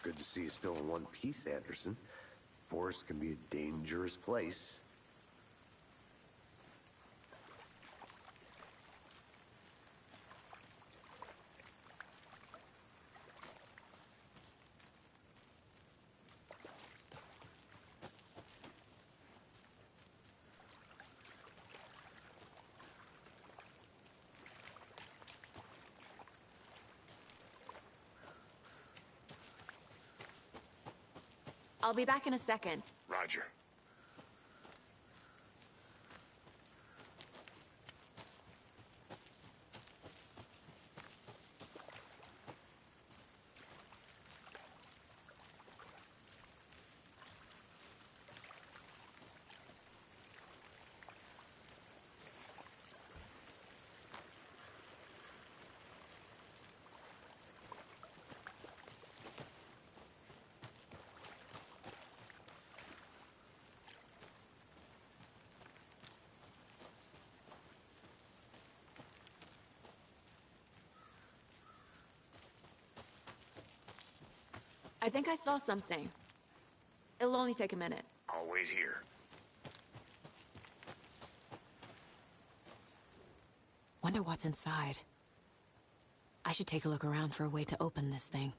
Good to see you still in one piece, Anderson. Forest can be a dangerous place. I'll be back in a second. Roger. I think I saw something. It'll only take a minute. I'll wait here. Wonder what's inside. I should take a look around for a way to open this thing.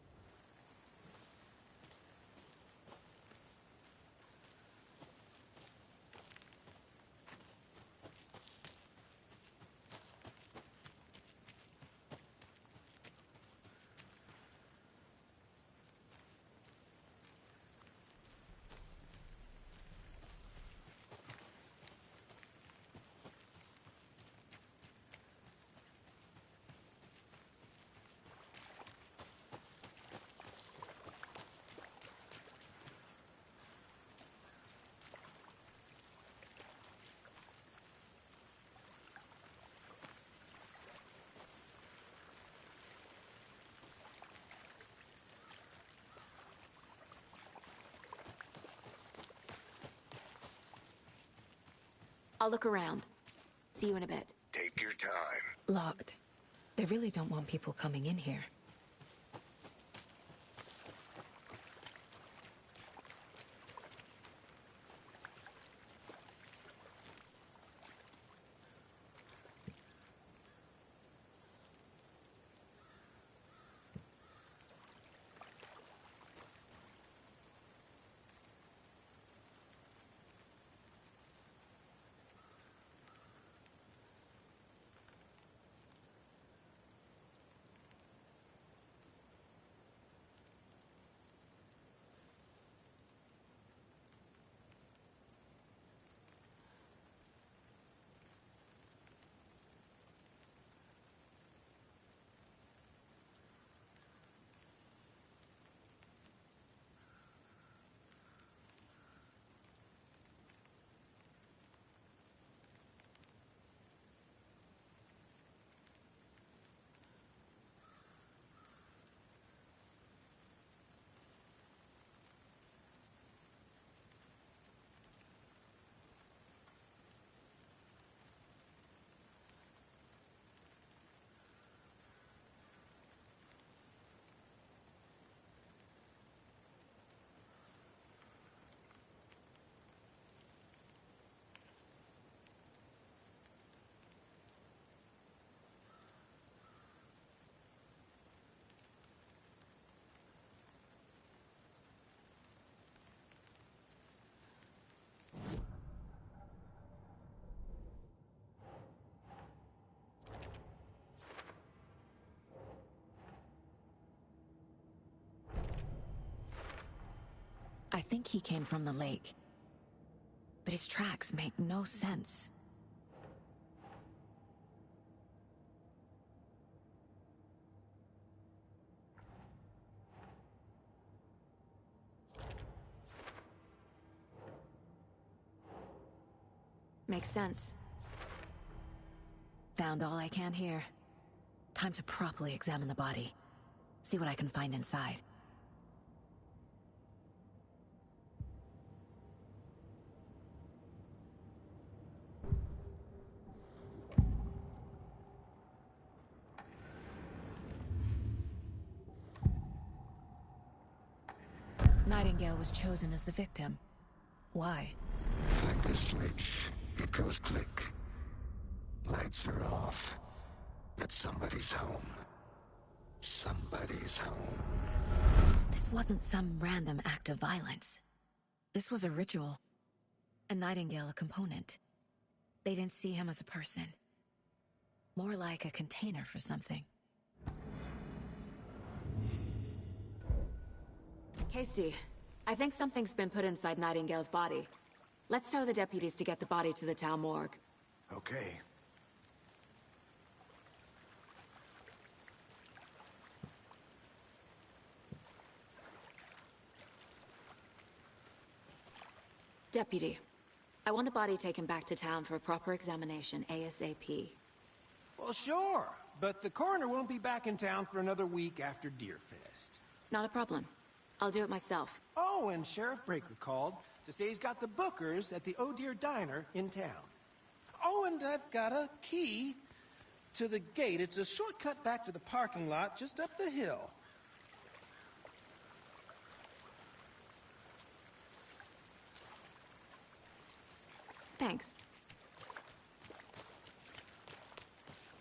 I'll look around. See you in a bit. Take your time. Locked. They really don't want people coming in here. I think he came from the lake. But his tracks make no sense. Makes sense. Found all I can here. Time to properly examine the body. See what I can find inside. Nightingale was chosen as the victim. Why? Flick the switch. It goes click. Lights are off. But somebody's home. Somebody's home. This wasn't some random act of violence. This was a ritual. And Nightingale a component. They didn't see him as a person. More like a container for something. Casey, I think something's been put inside Nightingale's body. Let's tell the deputies to get the body to the town morgue. Okay. Deputy, I want the body taken back to town for a proper examination ASAP. Well, sure, but the coroner won't be back in town for another week after Deerfest. Not a problem. I'll do it myself. Oh, and Sheriff Breaker called to say he's got the bookers at the Oh Dear Diner in town. Oh, and I've got a key to the gate. It's a shortcut back to the parking lot just up the hill. Thanks.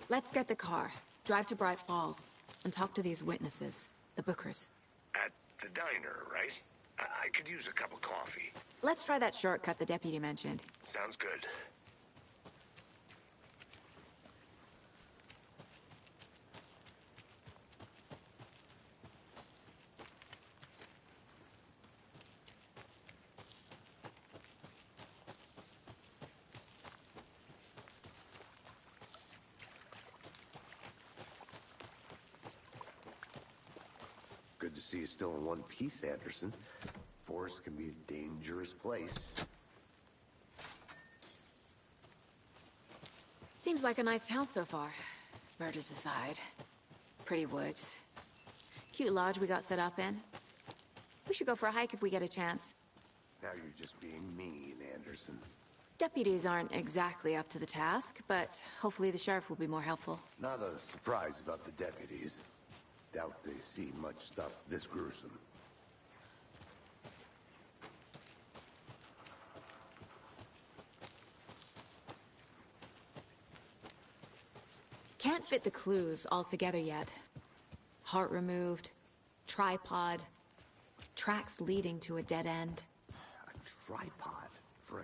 Let's get the car, drive to Bright Falls, and talk to these witnesses, the bookers. At the diner, right? I could use a cup of coffee. Let's try that shortcut the deputy mentioned. Sounds good. Good to see you still in one piece, Anderson. Forest can be a dangerous place. Seems like a nice town so far. Murders aside. Pretty woods. Cute lodge we got set up in. We should go for a hike if we get a chance. Now you're just being mean, Anderson. Deputies aren't exactly up to the task, but hopefully the sheriff will be more helpful. Not a surprise about the deputies. Doubt they see much stuff this gruesome. Can't fit the clues all together yet. Heart removed, tripod, tracks leading to a dead end. A tripod for a...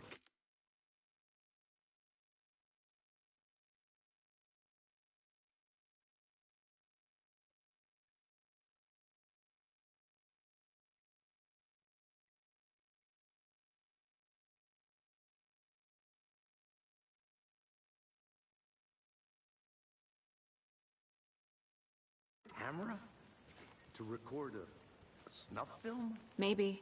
camera? To record a snuff film? Maybe.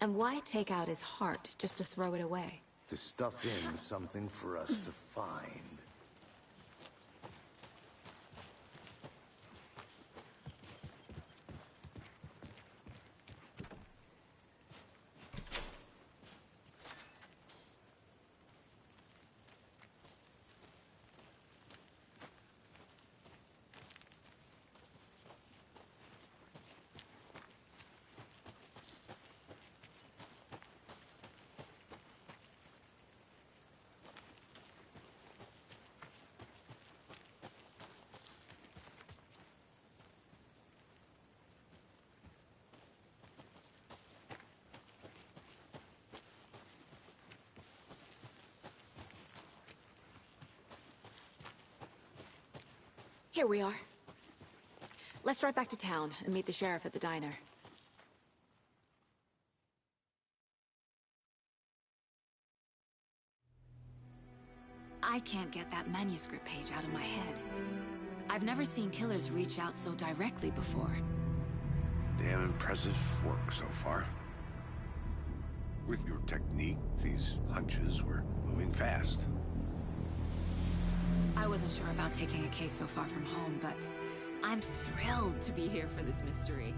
And why take out his heart just to throw it away? To stuff in something for us to find. Here we are. Let's drive back to town and meet the sheriff at the diner. I can't get that manuscript page out of my head. I've never seen killers reach out so directly before. Damn impressive work so far. With your technique, these hunches were moving fast. I wasn't sure about taking a case so far from home, but I'm thrilled to be here for this mystery.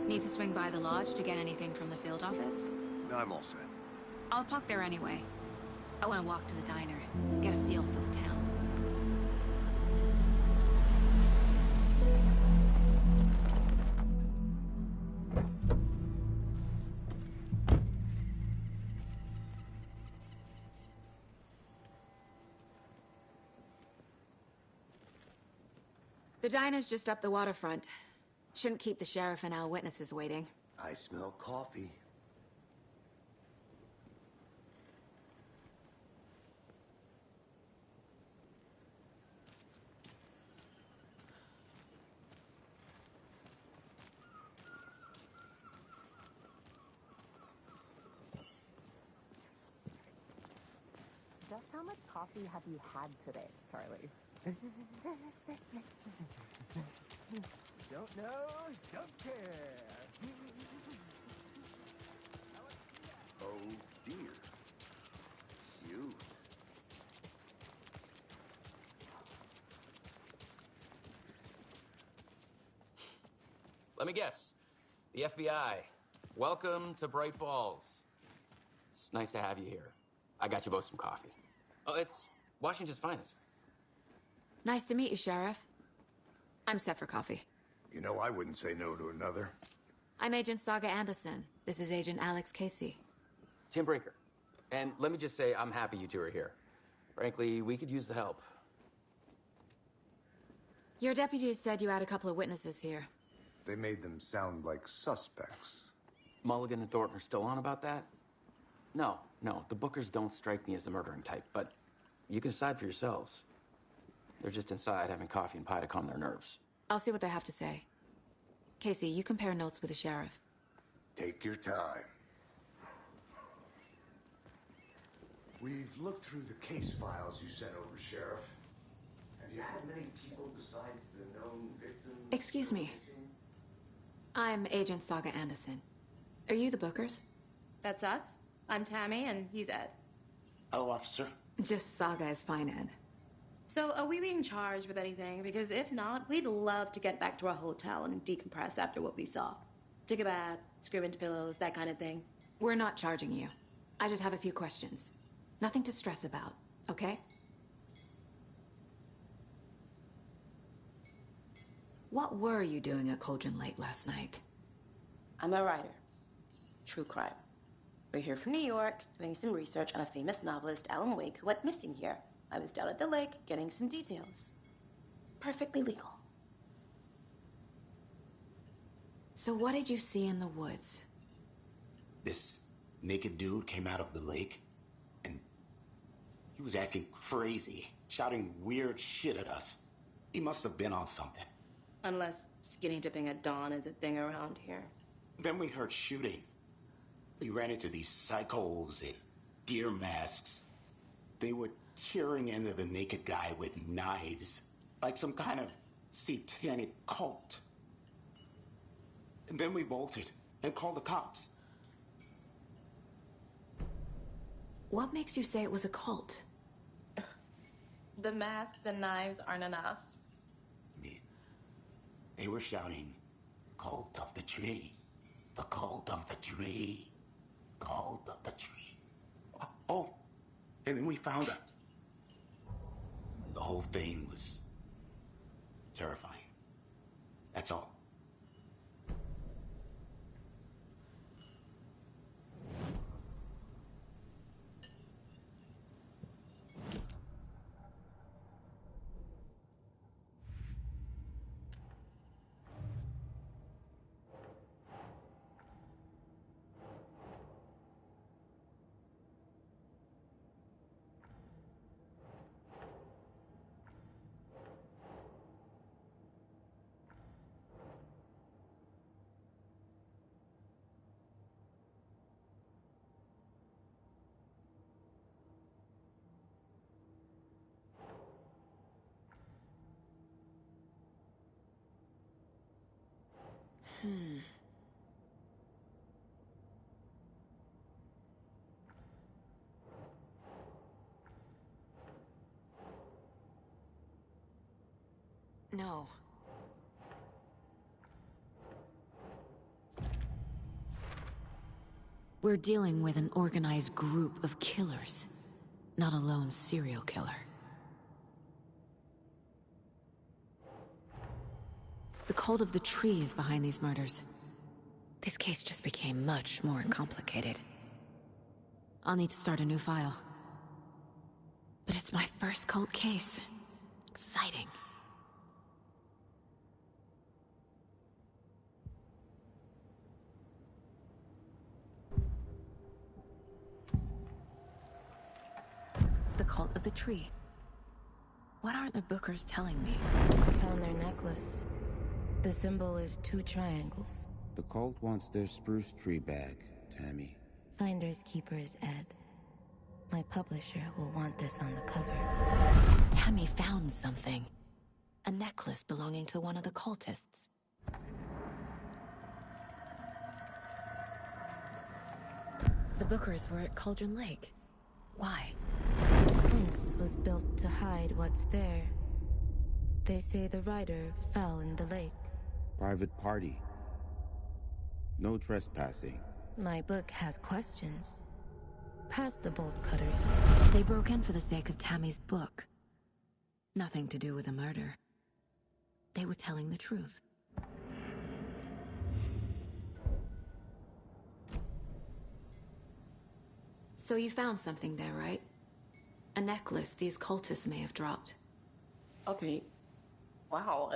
Need to swing by the lodge to get anything from the field office? I'm all set. I'll park there anyway. I want to walk to the diner, get a feel for the town. The diner's just up the waterfront. Shouldn't keep the sheriff and our witnesses waiting. I smell coffee. Just how much coffee have you had today, Charlie? Don't know, don't care. Oh dear. Cute. Let me guess. The FBI. Welcome to Bright Falls. It's nice to have you here. I got you both some coffee. Oh, it's Washington's finest. Nice to meet you, Sheriff. I'm set for coffee. You know, I wouldn't say no to another. I'm Agent Saga Anderson. This is Agent Alex Casey. Tim Brinker. And let me just say, I'm happy you two are here. Frankly, we could use the help. Your deputies said you had a couple of witnesses here. They made them sound like suspects. Mulligan and Thornton are still on about that? No, the Bookers don't strike me as the murdering type, but you can decide for yourselves. They're just inside having coffee and pie to calm their nerves. I'll see what they have to say. Casey, you compare notes with the sheriff. Take your time. We've looked through the case files you sent over, Sheriff. Have you had many people besides the known victims? Excuse me. I'm Agent Saga Anderson. Are you the Bookers? That's us. I'm Tammy, and he's Ed. Hello, officer. Just Saga is fine, Ed. So, are we being charged with anything? Because if not, we'd love to get back to our hotel and decompress after what we saw. Take a bath, scream into pillows, that kind of thing. We're not charging you. I just have a few questions. Nothing to stress about, okay? What were you doing at Cauldron Lake last night? I'm a writer. True crime. We're here from New York, doing some research on a famous novelist, Alan Wake, who went missing here. I was down at the lake, getting some details. Perfectly legal. So what did you see in the woods? This naked dude came out of the lake, and he was acting crazy, shouting weird shit at us. He must have been on something. Unless skinny dipping at dawn is a thing around here. Then we heard shooting. We ran into these psychos in deer masks. They were tearing into the naked guy with knives, like some kind of satanic cult. And then we bolted and called the cops. What makes you say it was a cult? The masks and knives aren't enough. They were shouting, "Cult of the tree, the cult of the tree, cult of the tree." Oh, and then we found it. The whole thing was terrifying. That's all. No. We're dealing with an organized group of killers. not a lone serial killer. The cult of the tree is behind these murders. This case just became much more complicated. I'll need to start a new file. But it's my first cult case. Exciting. The cult of the tree. What aren't the Bookers telling me? I found their necklace. The symbol is 2 triangles. The cult wants their spruce tree back, Tammy. Finders keepers, Ed. My publisher will want this on the cover. Tammy found something. A necklace belonging to one of the cultists. The Bookers were at Cauldron Lake. Why? The fence was built to hide what's there. They say the rider fell in the lake. Private party. No trespassing. My book has questions. Past the bolt cutters. They broke in for the sake of Tammy's book. Nothing to do with a murder. They were telling the truth. So you found something there, right? A necklace these cultists may have dropped. Okay. Wow.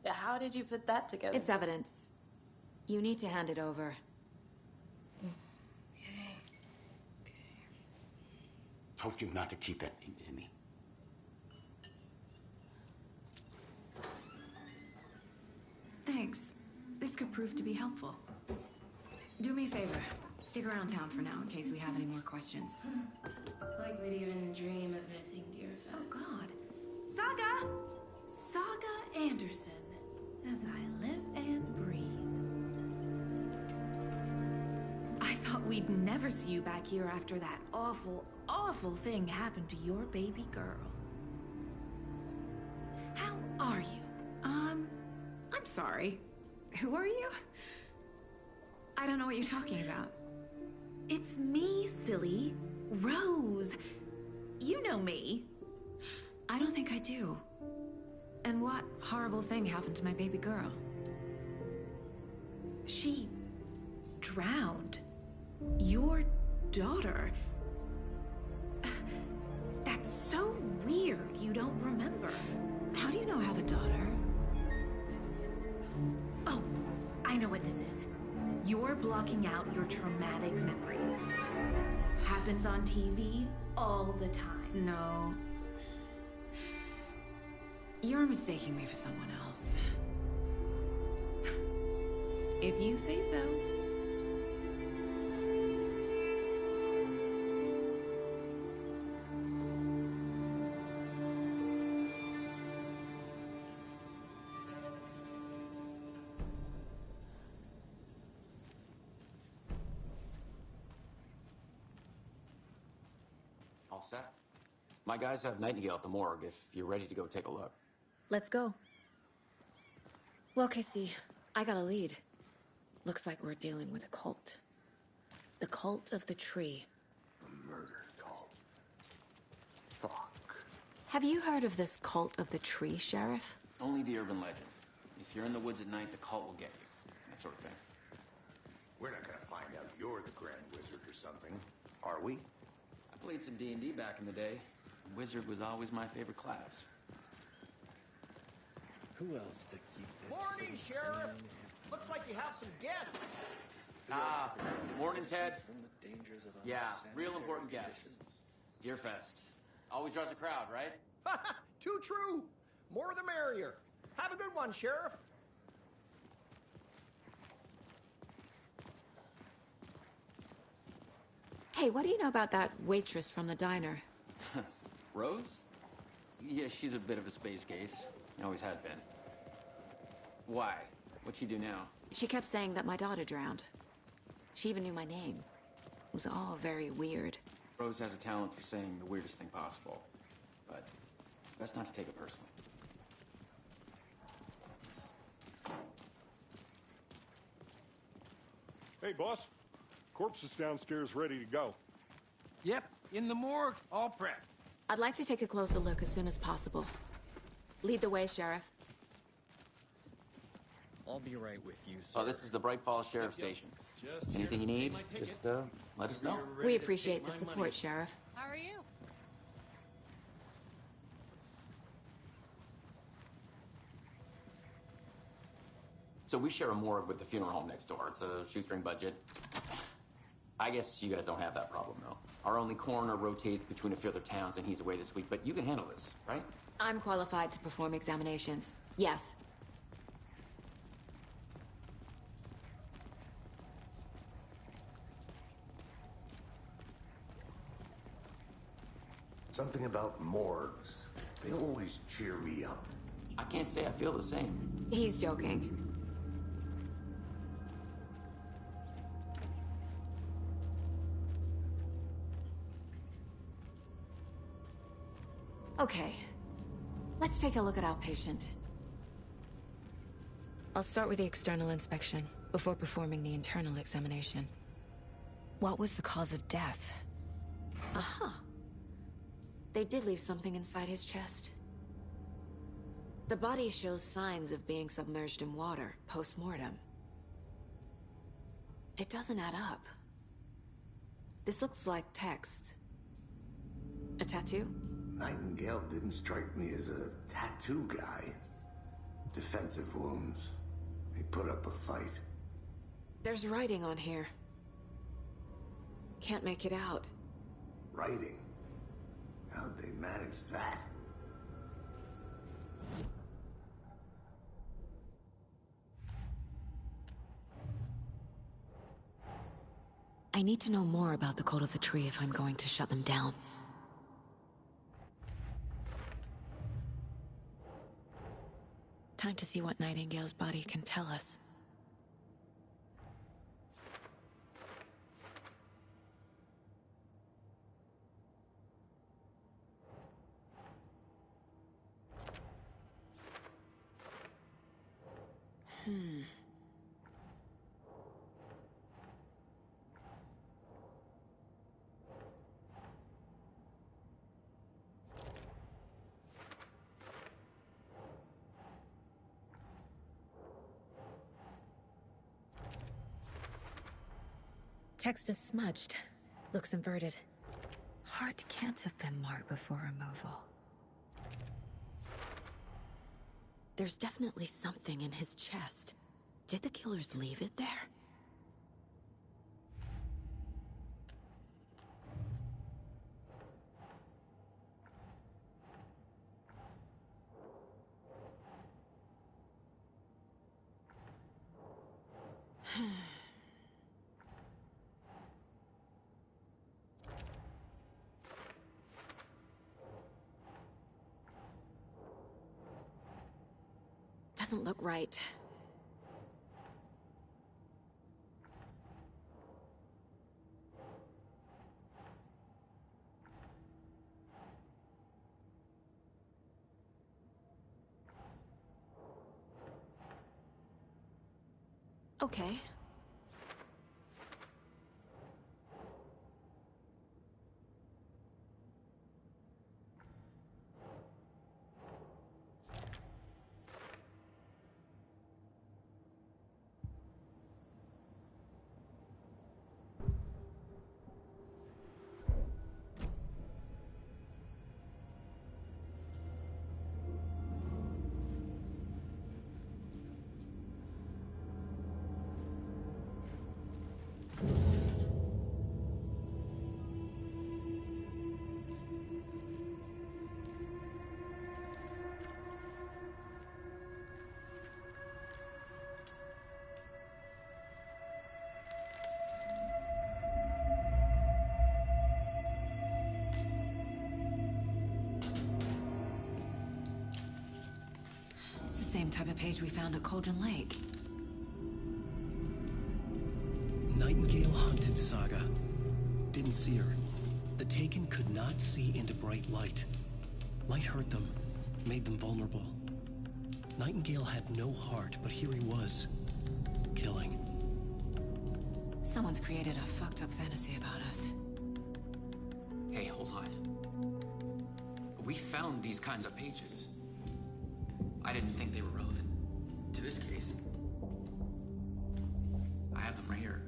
How did you put that together? It's evidence. You need to hand it over. Okay. Told you not to keep that thing to me. Thanks. This could prove to be helpful. Do me a favor. Stick around town for now in case we have any more questions. Like we'd even dream of missing Deerfest. Oh, God. Saga! Saga Anderson. As I live and breathe. I thought we'd never see you back here after that awful, awful thing happened to your baby girl. How are you? I'm sorry. Who are you? I don't know what you're talking about. It's me, silly. Rose. You know me. I don't think I do. And what horrible thing happened to my baby girl? She drowned. Your daughter. That's so weird you don't remember. How do you know I have a daughter? Oh, I know what this is. You're blocking out your traumatic memories. Happens on TV all the time. No. You're mistaking me for someone else. If you say so. All set. My guys have Nightingale at the morgue if you're ready to go take a look. Let's go. Well, Casey, I got a lead. Looks like we're dealing with a cult. The cult of the tree. A murder cult. Fuck. Have you heard of this cult of the tree, Sheriff? Only the urban legend. If you're in the woods at night, the cult will get you. That sort of thing. We're not gonna find out you're the Grand Wizard or something, are we? I played some D&D back in the day. Wizard was always my favorite class. Who else to keep this? Morning, Sheriff. Looks like you have some guests. Morning, Ted. From the dangers of Yeah, real important guests. Deerfest. Always draws a crowd, right? Too true. More the merrier. Have a good one, Sheriff. Hey, what do you know about that waitress from the diner? Rose? Yeah, she's a bit of a space case. Always has been. Why? What'd she do now? She kept saying that my daughter drowned. She even knew my name. It was all very weird. Rose has a talent for saying the weirdest thing possible. But it's best not to take it personally. Hey, boss. Corpse is downstairs ready to go. Yep, in the morgue, all prepped. I'd like to take a closer look as soon as possible. Lead the way, Sheriff. I'll be right with you, sir. Oh, this is the Bright Falls Sheriff Station. Anything you need, just let us know. We appreciate the support, Sheriff. How are you? So we share a morgue with the funeral home next door. It's a shoestring budget. I guess you guys don't have that problem, though. Our only coroner rotates between a few other towns, and he's away this week, but you can handle this, right? I'm qualified to perform examinations. Yes. Something about morgues. They always cheer me up. I can't say I feel the same. He's joking. Okay. Let's take a look at our patient. I'll start with the external inspection before performing the internal examination. What was the cause of death? Aha. They did leave something inside his chest. The body shows signs of being submerged in water post-mortem. It doesn't add up. This looks like text. A tattoo? Nightingale didn't strike me as a tattoo guy. Defensive wounds. He put up a fight. There's writing on here. Can't make it out. Writing? How'd they manage that? I need to know more about the code of the tree if I'm going to shut them down. Time to see what Nightingale's body can tell us. Text is smudged. Looks inverted. Heart can't have been marked before removal. There's definitely something in his chest. Did the killers leave it there? Doesn't look right. Okay. It's the same type of page we found at Cauldron Lake. Nightingale hunted Saga. Didn't see her. The Taken could not see into bright light. Light hurt them, made them vulnerable. Nightingale had no heart, but here he was, killing. Someone's created a fucked up fantasy about us. Hold on. We found these kinds of pages. I didn't think they were relevant to this case. I have them right here.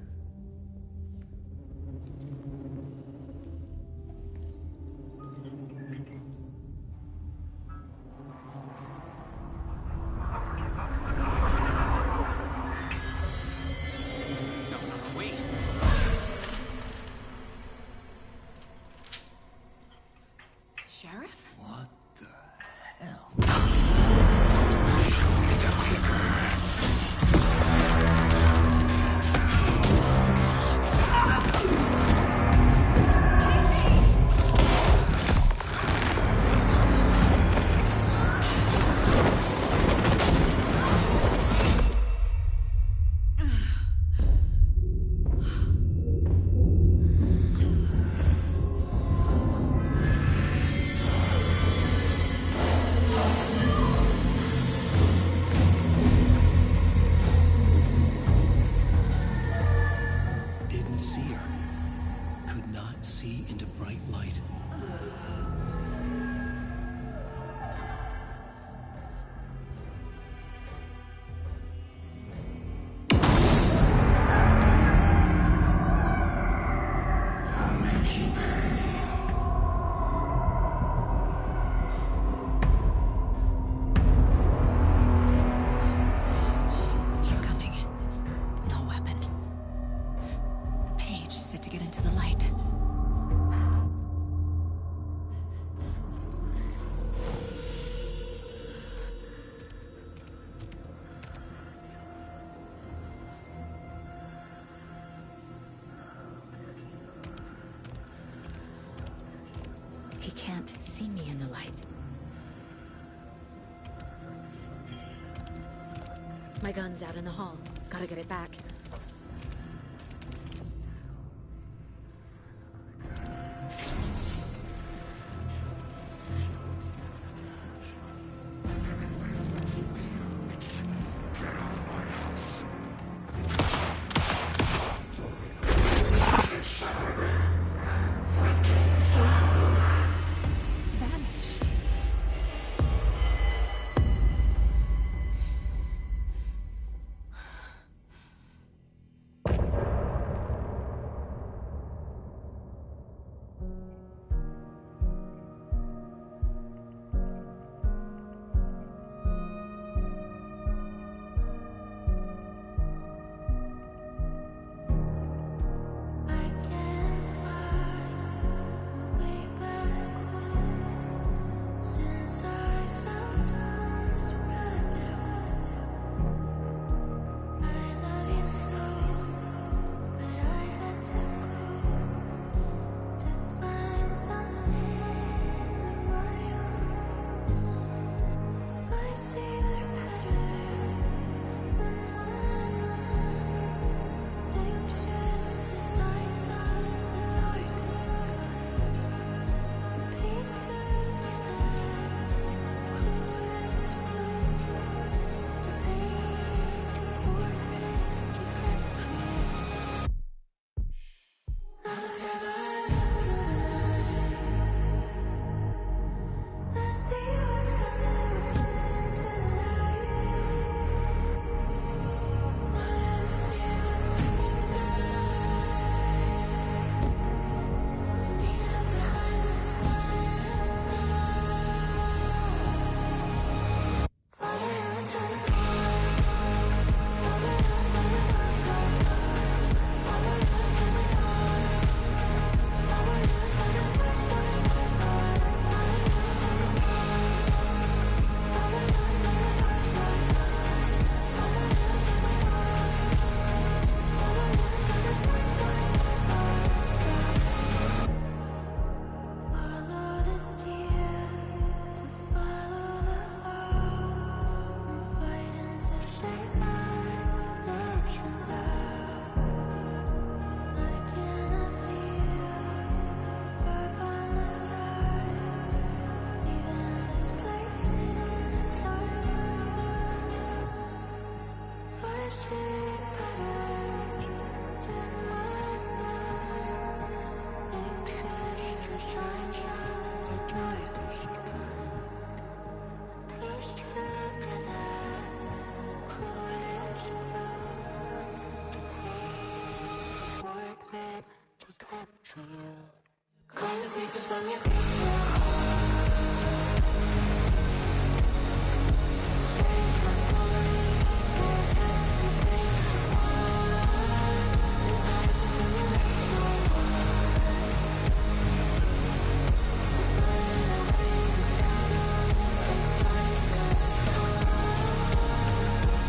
Sheriff? What the hell? Didn't see her. Could not see into bright light. I'll make you pay. He's coming. No weapon. The page said to get into the light. He can't see me in the light. My gun's out in the hall. Gotta get it back. Vanished. Calling secrets from your crystal Save my story, tear every page apart. Disciples from your left we burn away the shadows, they strike us apart.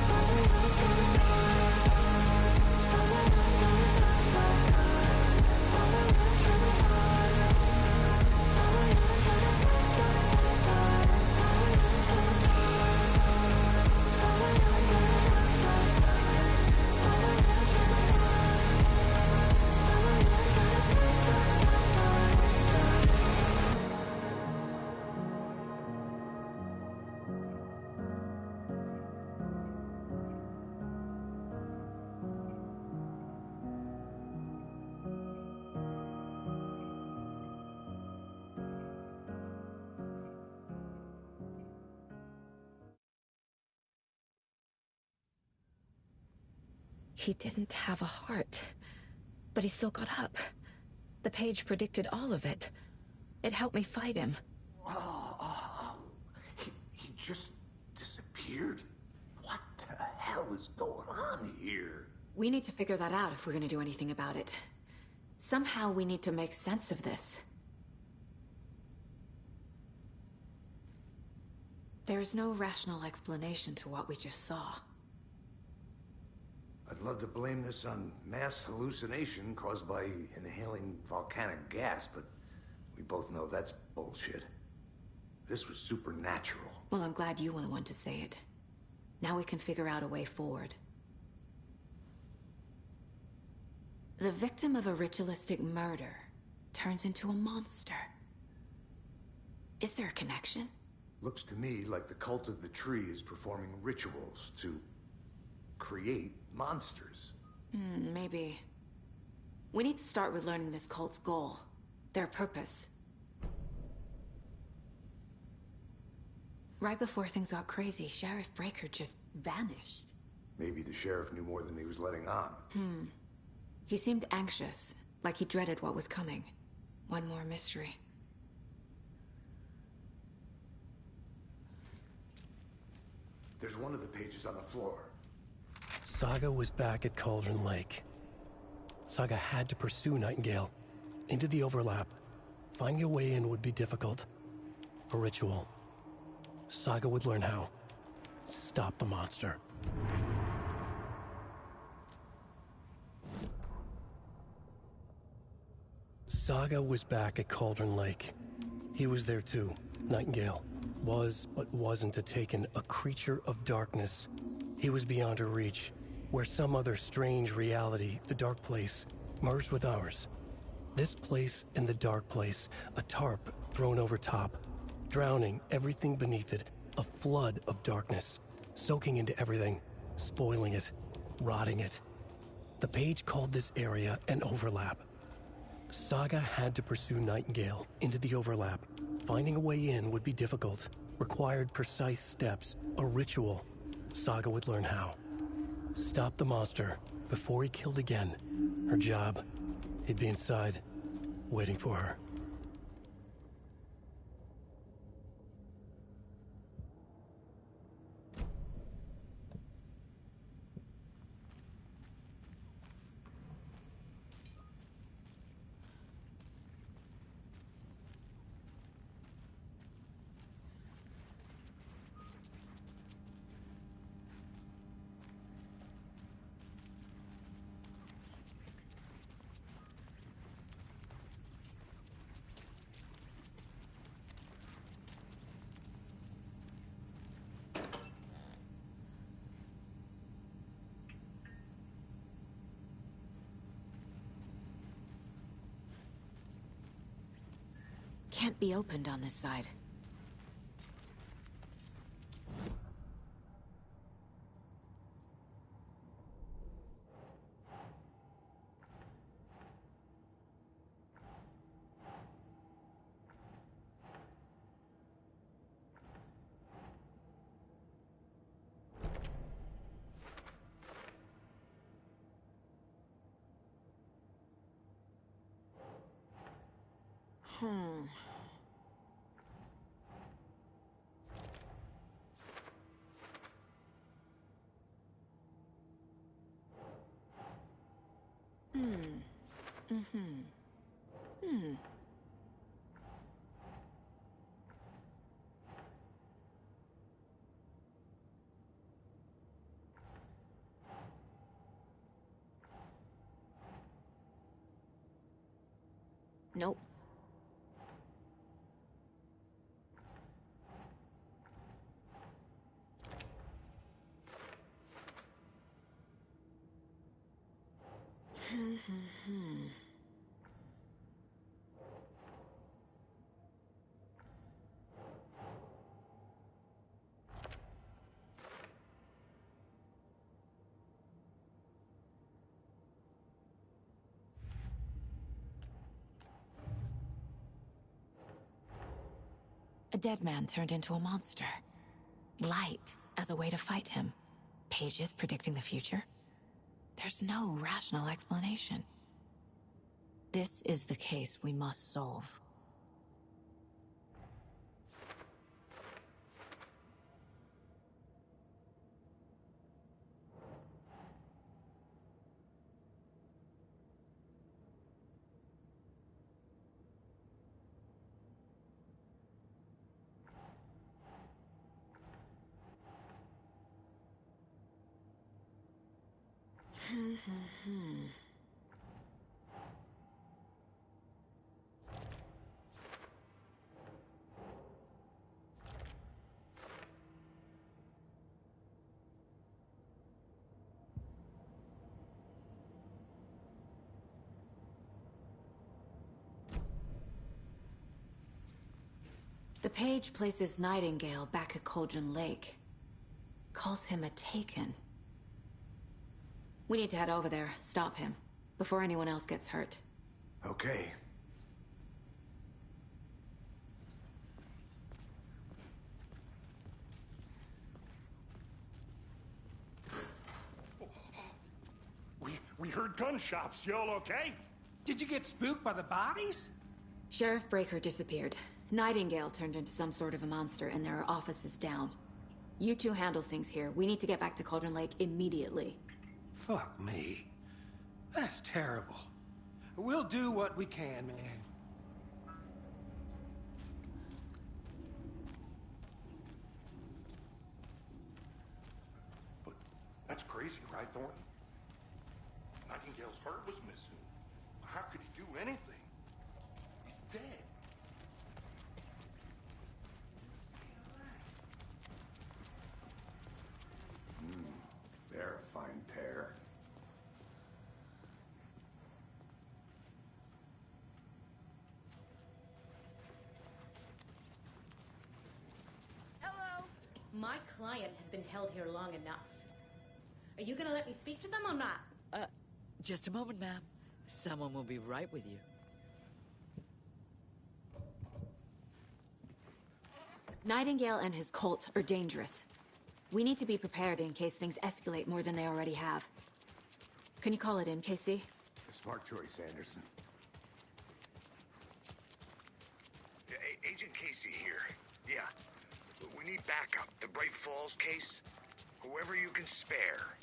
Follow you to the dark, follow you to the dark, follow you to the dark, follow you to the dark, follow you to the dark, follow you to the dark, follow you to the dark, follow you to the He didn't have a heart, but he still got up. The page predicted all of it. It helped me fight him. He just disappeared? What the hell is going on here? We need to figure that out if we're gonna do anything about it. Somehow we need to make sense of this. There's no rational explanation to what we just saw. I'd love to blame this on mass hallucination caused by inhaling volcanic gas, but we both know that's bullshit. This was supernatural. Well, I'm glad you were the one to say it. Now we can figure out a way forward. The victim of a ritualistic murder turns into a monster. Is there a connection? Looks to me like the cult of the tree is performing rituals to create monsters. Maybe. We need to start with learning this cult's goal, their purpose. Right before things got crazy, Sheriff Breaker just vanished. Maybe the sheriff knew more than he was letting on. He seemed anxious, like he dreaded what was coming. One more mystery. There's one of the pages on the floor. Saga was back at Cauldron Lake. Saga had to pursue Nightingale. Into the overlap. Finding a way in would be difficult. A ritual. Saga would learn how. Stop the monster. Saga was back at Cauldron Lake. He was there too. Nightingale. Was, but wasn't a Taken, a creature of darkness. He was beyond her reach, where some other strange reality, the dark place, merged with ours. This place and the dark place, a tarp thrown over top, drowning everything beneath it, a flood of darkness, soaking into everything, spoiling it, rotting it. The page called this area an overlap. Saga had to pursue Nightingale into the overlap. Finding a way in would be difficult, required precise steps, a ritual. Saga would learn how. Stop the monster before he killed again. Her job. He'd be inside, waiting for her. Can't be opened on this side. Hmm. Nope. A dead man turned into a monster. Light as a way to fight him. Pages predicting the future? There's no rational explanation. This is the case we must solve. The page places Nightingale back at Cauldron Lake. Calls him a Taken. We need to head over there, stop him, before anyone else gets hurt. Okay. We heard gunshots. Y'all okay? Did you get spooked by the bodies? Sheriff Breaker disappeared. Nightingale turned into some sort of a monster, and there are offices down. You two handle things here. We need to get back to Cauldron Lake immediately. Fuck me. That's terrible. We'll do what we can, man. But that's crazy, right, Thornton? Nightingale's heart was missing. How could he do anything? He's dead. They're a fine pair. Hello. My client has been held here long enough. Are you gonna let me speak to them or not? Just a moment, ma'am. Someone will be right with you. Nightingale and his cult are dangerous. We need to be prepared in case things escalate more than they already have. Can you call it in, KC? A smart choice, Anderson. Agent Casey here. Yeah. We need backup. The Bright Falls case. Whoever you can spare.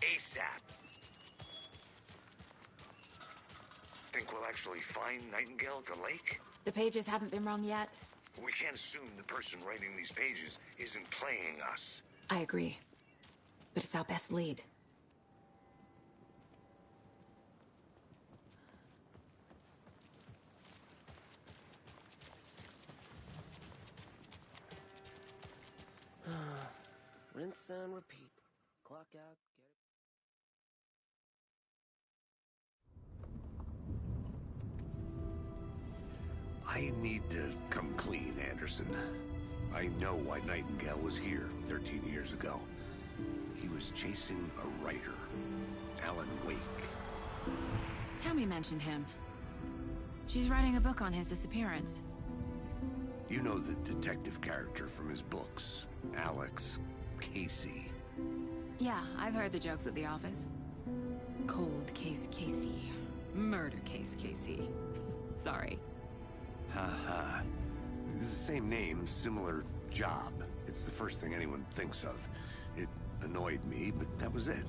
ASAP. Think we'll actually find Nightingale at the lake? The pages haven't been wrong yet. We can't assume the person writing these pages isn't playing us. I agree. But it's our best lead. Rinse and repeat. Clock out, get it. I need to come clean, Anderson. I know why Nightingale was here 13 years ago. He was chasing a writer, Alan Wake. Tammy mentioned him. She's writing a book on his disappearance. You know the detective character from his books, Alex Casey. Yeah, I've heard the jokes at the office. Cold case Casey. Murder case Casey. Sorry. Haha. It's the same name, similar job. It's the first thing anyone thinks of. It annoyed me, but that was it.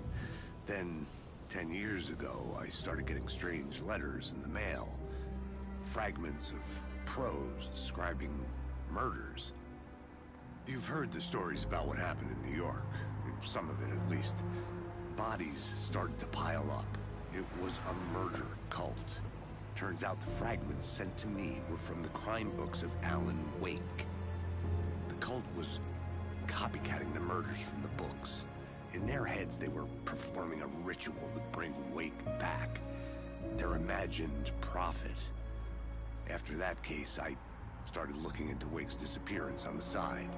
Then, 10 years ago, I started getting strange letters in the mail. Fragments of prose describing murders. You've heard the stories about what happened in New York. Some of it, at least. Bodies started to pile up. It was a murder cult. Turns out the fragments sent to me were from the crime books of Alan Wake. The cult was copycatting the murders from the books. In their heads, they were performing a ritual to bring Wake back. Their imagined prophet. After that case, I started looking into Wake's disappearance on the side.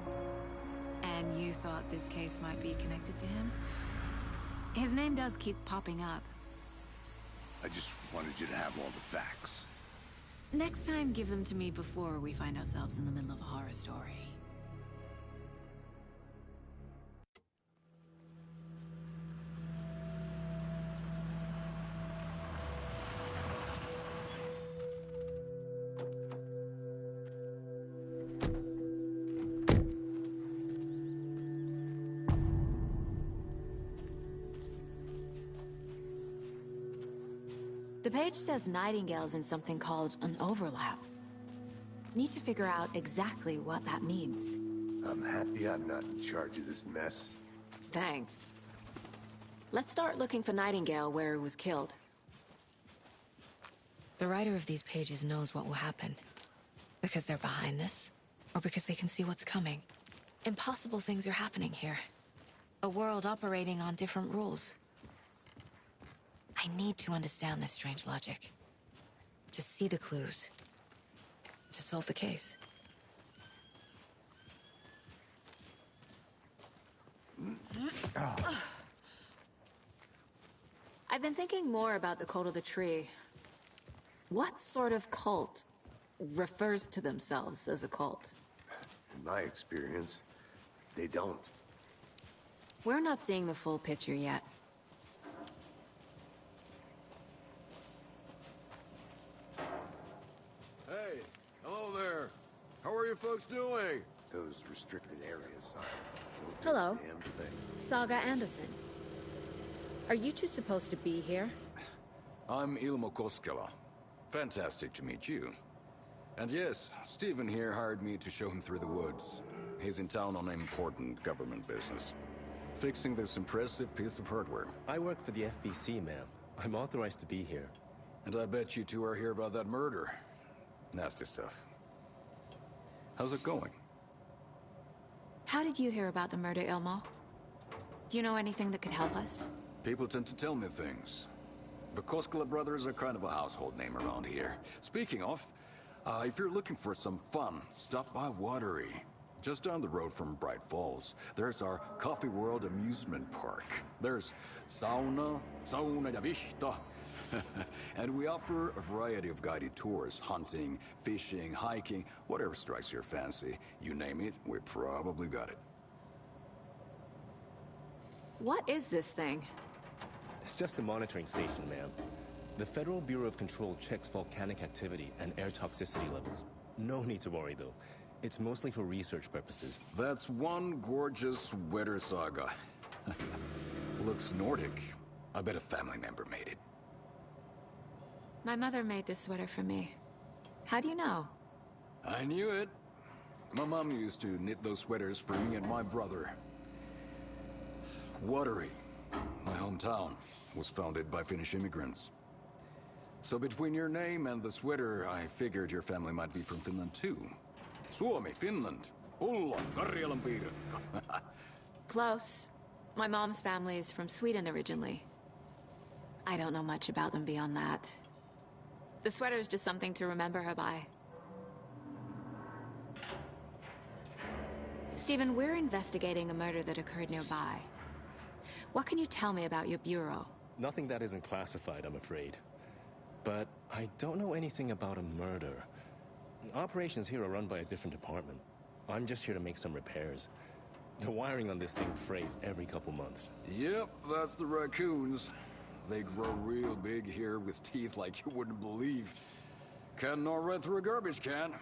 And you thought this case might be connected to him? His name does keep popping up. I just wanted you to have all the facts. Next time, give them to me before we find ourselves in the middle of a horror story. The page says Nightingale's in something called an overlap. Need to figure out exactly what that means. I'm happy I'm not in charge of this mess. Thanks. Let's start looking for Nightingale where he was killed. The writer of these pages knows what will happen. Because they're behind this, or because they can see what's coming. Impossible things are happening here. A world operating on different rules. I need to understand this strange logic. To see the clues. To solve the case. I've been thinking more about the cult of the tree. What sort of cult refers to themselves as a cult? In my experience, they don't. We're not seeing the full picture yet. Hey, hello there. How are you folks doing? Those restricted area signs. Don't do Hello. a damn thing. Saga Anderson. Are you two supposed to be here? I'm Ilmo Koskela. Fantastic to meet you. And yes, Stephen here hired me to show him through the woods. He's in town on important government business. Fixing this impressive piece of hardware. I work for the FBC, ma'am. I'm authorized to be here. And I bet you two are here about that murder. Nasty stuff. How's it going? How did you hear about the murder, Ilmo? Do you know anything that could help us? People tend to tell me things. The Koskela brothers are kind of a household name around here. Speaking of, if you're looking for some fun, stop by Watery. Just down the road from Bright Falls, there's our Coffee World amusement park. There's sauna ja vihta. And we offer a variety of guided tours, hunting, fishing, hiking, whatever strikes your fancy. You name it, we probably got it. What is this thing? It's just a monitoring station, ma'am. The Federal Bureau of Control checks volcanic activity and air toxicity levels. No need to worry, though. It's mostly for research purposes. That's one gorgeous sweater, Saga. Looks Nordic. I bet a family member made it. My mother made this sweater for me. How do you know? I knew it. My mom used to knit those sweaters for me and my brother. Watery, my hometown, was founded by Finnish immigrants. So between your name and the sweater, I figured your family might be from Finland too. Suomi, Finland. Pulla, Karjalan piirakka. Close. My mom's family is from Sweden originally. I don't know much about them beyond that. The sweater is just something to remember her by. Stephen, we're investigating a murder that occurred nearby. What can you tell me about your bureau? Nothing that isn't classified, I'm afraid. But I don't know anything about a murder. Operations here are run by a different department. I'm just here to make some repairs. The wiring on this thing frays every couple months. Yep, that's the raccoons. They grow real big here with teeth like you wouldn't believe. Can nor run through a garbage can.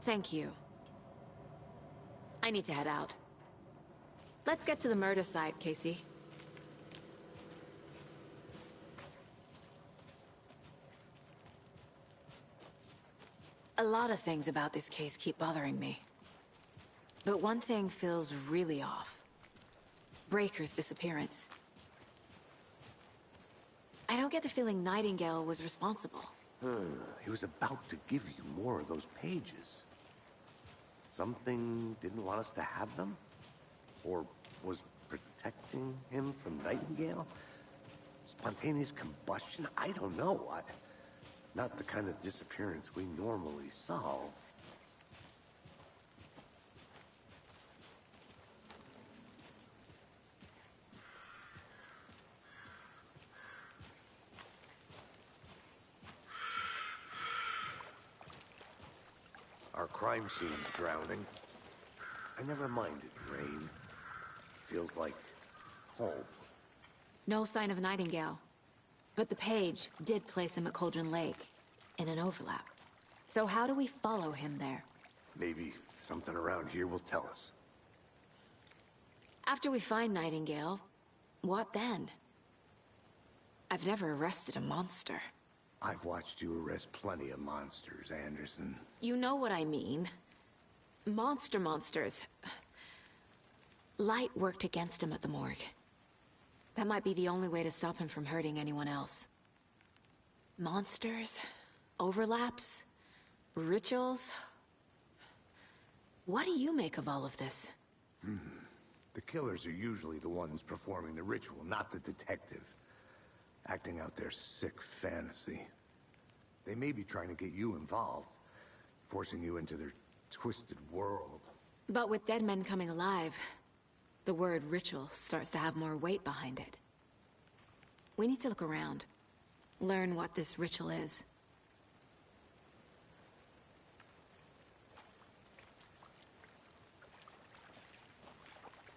Thank you. I need to head out. Let's get to the murder site, Casey. A lot of things about this case keep bothering me. But one thing feels really off. Breaker's disappearance. I don't get the feeling Nightingale was responsible. He was about to give you more of those pages. Something didn't want us to have them? Or was protecting him from Nightingale? Spontaneous combustion? I don't know. Not the kind of disappearance we normally solve. Our crime scene's drowning. I never minded rain. Feels like home. No sign of Nightingale. But the page did place him at Cauldron Lake, in an overlap. So how do we follow him there? Maybe something around here will tell us. After we find Nightingale, what then? I've never arrested a monster. I've watched you arrest plenty of monsters, Anderson. You know what I mean. Monsters. Light worked against him at the morgue. That might be the only way to stop him from hurting anyone else. Monsters? Overlaps? Rituals? What do you make of all of this? The killers are usually the ones performing the ritual, not the detective. Acting out their sick fantasy. They may be trying to get you involved, forcing you into their twisted world. But with dead men coming alive, the word ritual starts to have more weight behind it. We need to look around. Learn what this ritual is.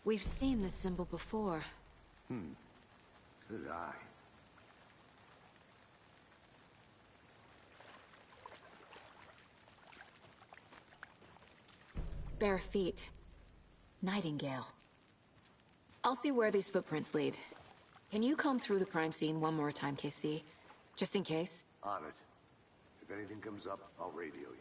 We've seen this symbol before. Good eye. Bare feet. Nightingale. I'll see where these footprints lead. Can you comb through the crime scene one more time, KC? Just in case? On it. If anything comes up, I'll radio you.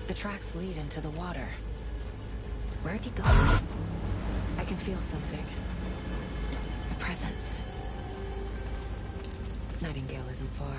The tracks lead into the water. Where'd he go? I can feel something. A presence. Nightingale isn't far.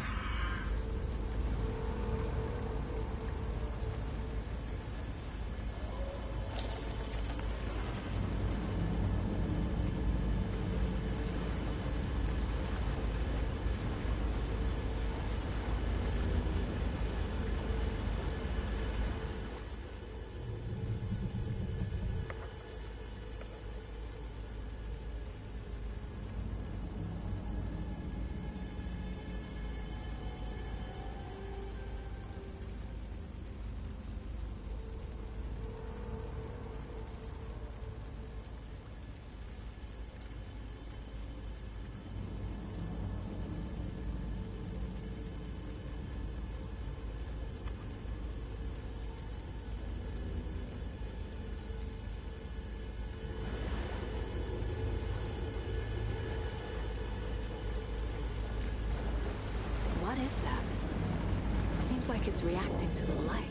What is that? Seems like it's reacting to the light.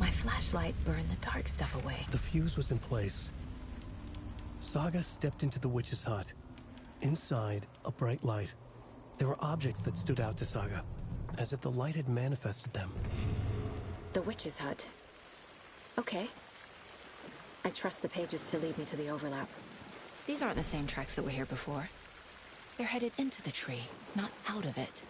My flashlight burned the dark stuff away. The fuse was in place. Saga stepped into the witch's hut. Inside, a bright light. There were objects that stood out to Saga, as if the light had manifested them. The witch's hut. Okay. I trust the pages to lead me to the overlap. These aren't the same tracks that were here before. They're headed into the tree, not out of it.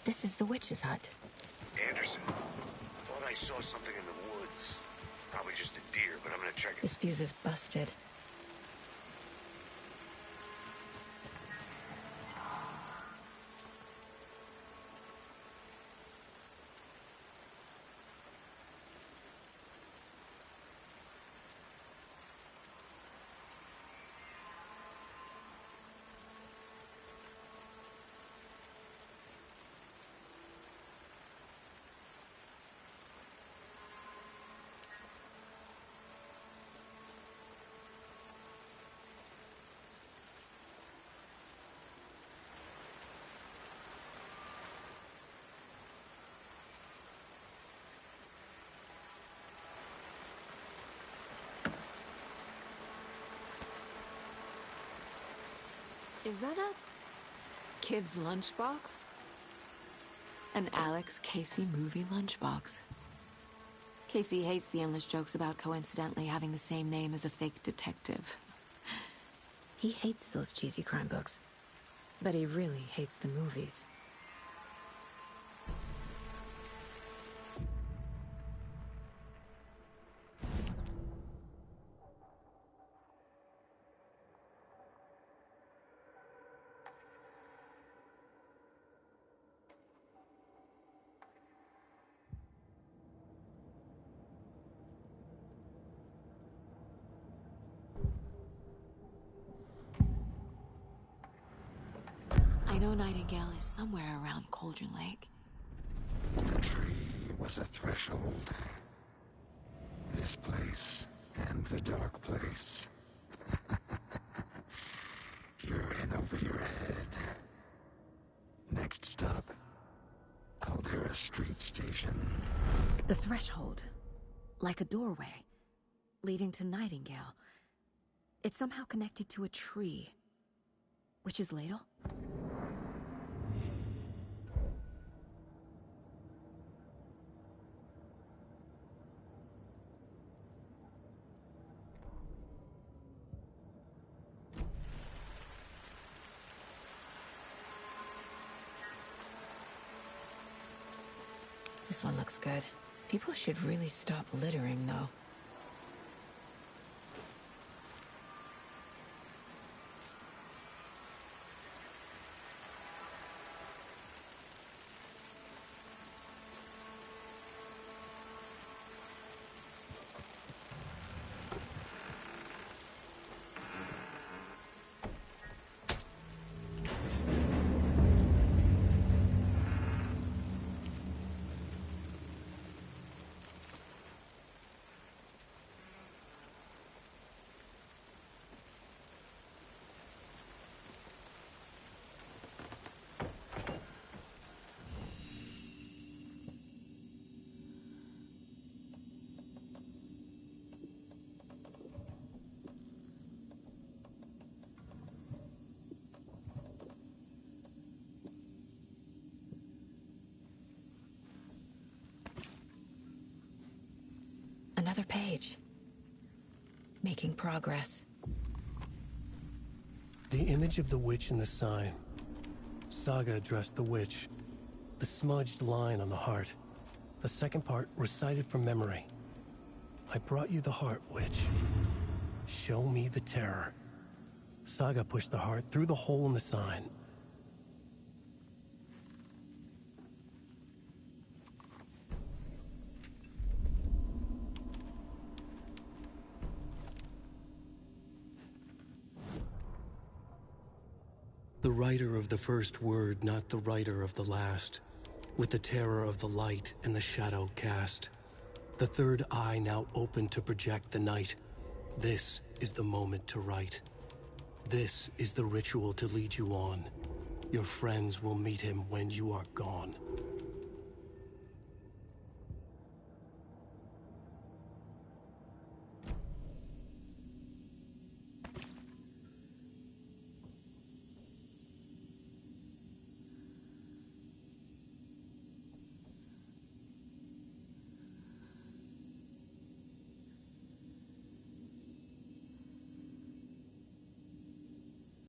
This is the witch's hut. Anderson, thought I saw something in the woods. Probably just a deer, but I'm gonna check it. This fuse is busted. Is that a kid's lunchbox? An Alex Casey movie lunchbox. Casey hates the endless jokes about coincidentally having the same name as a fake detective. He hates those cheesy crime books. But he really hates the movies. I know Nightingale is somewhere around Cauldron Lake. The tree was a threshold. This place and the dark place. You're in over your head. Next stop, Caldera Street Station. The threshold. Like a doorway. Leading to Nightingale. It's somehow connected to a tree. Witch's Ladle? This one looks good. People should really stop littering, though. Another page. Making progress. The image of the witch in the sign. Saga addressed the witch. The smudged line on the heart. The second part recited from memory. I brought you the heart, witch. Show me the terror. Saga pushed the heart through the hole in the sign. The writer of the first word, not the writer of the last. With the terror of the light and the shadow cast. The third eye now open to project the night. This is the moment to write. This is the ritual to lead you on. Your friends will meet him when you are gone.